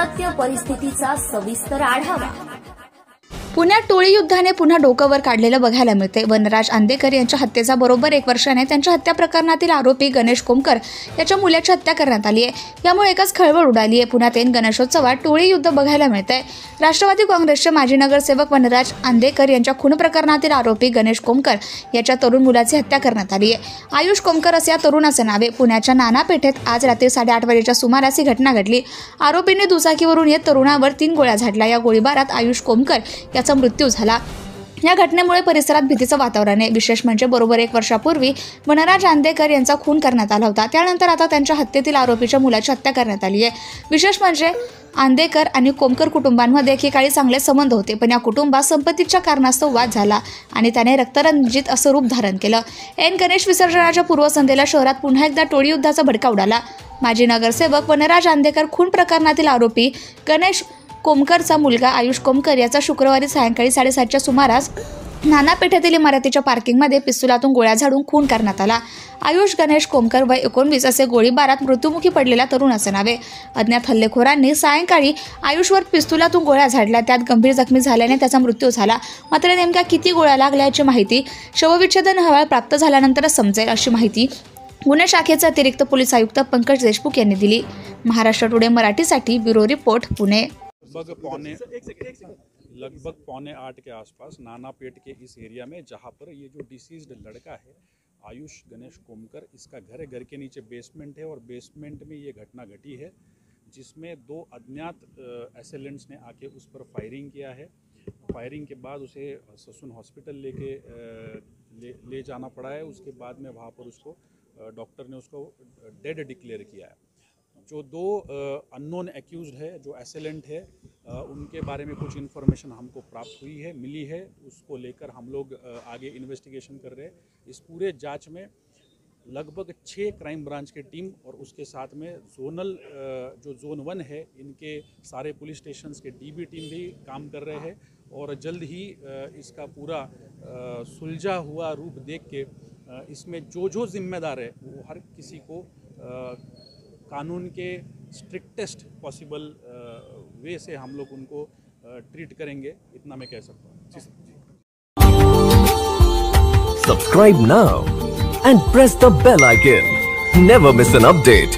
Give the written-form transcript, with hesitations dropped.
सत्य परिस्थितीचा सविस्तर आढावा। पुण्यात टोळी युद्धाने पुन्हा डोकं वर काढलेलं बघायला मिळते। वनराज आंदेकर यांच्या हत्येचा बरोबर 1 वर्षाने त्यांच्या हत्या प्रकरणातील आरोपी गणेश कोमकर याच्या मुलाची हत्या करण्यात आली आहे। यामुळे एकाच खळबळ उडाली आहे। पुण्यात गणेशोत्सवात टोळी युद्ध बघायला मिळते। राष्ट्रवादी काँग्रेसचे माजी नगरसेवक वनराज आंदेकर यांच्या खून प्रकरणातील आरोपी गणेश कोमकर याच्या तरुण मुलाची हत्या करण्यात आली आहे। आयुष कोमकर असे या तरुणाचे नाव आहे। पुण्याच्या नाना पेठेत आज रात्री 8:30 वाजेच्या सुमारास ही घटना घडली। आरोपींनी दुचाकीवरून येत तरुणावर 3 गोळ्या झाडल्या। या गोळीबारात आयुष कोमकर याचा मृत्यू झाला। या घटनेमुळे परिसरात भीतीचं वातावरण आहे। विशेष म्हणजे बरोबर 1 वर्षापूर्वी वनराज आंदेकर यांचा खून करण्यात आला होता। त्यानंतर आता त्यांच्या हत्येतील आरोपीच्या मुलाची हत्या करण्यात आली आहे। विशेष म्हणजे आंदेकर आणि कोमकर कुटुंबांमध्ये एकेकाळी चांगले संबंध होते, पण या कुटुंबात संपत्तीच्या कारणास्तव वाद झाला आणि त्याने रक्तरंजित असं रूप धारण केलं। गणेश विसर्जनाच्या पूर्वसंध्येला शहरात पुन्हा एकदा टोळी युद्धाचा भडका उडाला। माजी नगरसेवक वनराज आंदेकर खून प्रकरणातील आरोपी गणेश कोमकरचा मुलगा आयुष कोमकर याचा शुक्रवारी सायंकाळी 7:30च्या सुमारास नाना पेठेतील इमारतीच्या पार्किंगमध्ये पिस्तुलातून गोळ्या झाडून खून करण्यात आला। आयुष गणेश कोमकर वय 19 असे गोळीबारात मृत्युमुखी पडलेला तरुण असे नावे। अज्ञात हल्लेखोरांनी सायंकाळी आयुषवर पिस्तुलातून गोळ्या झाडल्या। त्यात गंभीर जखमी झाल्याने त्याचा मृत्यू झाला। मात्र नेमक्या किती गोळ्या लागल्या याची माहिती शवविच्छेदन अहवाल प्राप्त झाल्यानंतरच समजेल, अशी माहिती गुन्हे शाखेचे अतिरिक्त पोलीस आयुक्त पंकज देशमुख यांनी दिली। महाराष्ट्र टुडे मराठीसाठी ब्युरो रिपोर्ट, पुणे। लगभग पौने 8 के आसपास नानापेट के इस एरिया में जहाँ पर ये जो डिसीज्ड लड़का है आयुष गणेश कोमकर, इसका घर है। घर के नीचे बेसमेंट है और बेसमेंट में ये घटना घटी है, जिसमें 2 अज्ञात एसेलेंट्स ने आके उस पर फायरिंग किया है। फायरिंग के बाद उसे ससून हॉस्पिटल ले जाना पड़ा है। उसके बाद में वहाँ पर उसको डॉक्टर ने उसको डेड डिक्लेयर किया है। जो 2 अननोन एक्यूज्ड है, जो एसेलेंट है, उनके बारे में कुछ इन्फॉर्मेशन हमको प्राप्त हुई है, मिली है। उसको लेकर हम लोग आगे इन्वेस्टिगेशन कर रहे हैं। इस पूरे जांच में लगभग 6 क्राइम ब्रांच की टीम और उसके साथ में जोनल जो जोन 1 है, इनके सारे पुलिस स्टेशंस के डीबी टीम भी काम कर रहे हैं। और जल्द ही इसका पूरा सुलझा हुआ रूप देख के इसमें जो जिम्मेदार है वो हर किसी को कानून के स्ट्रिक्टेस्ट पॉसिबल वे से हम लोग उनको ट्रीट करेंगे, इतना मैं कह सकता हूँ। Subscribe now and press the bell icon. Never miss an update.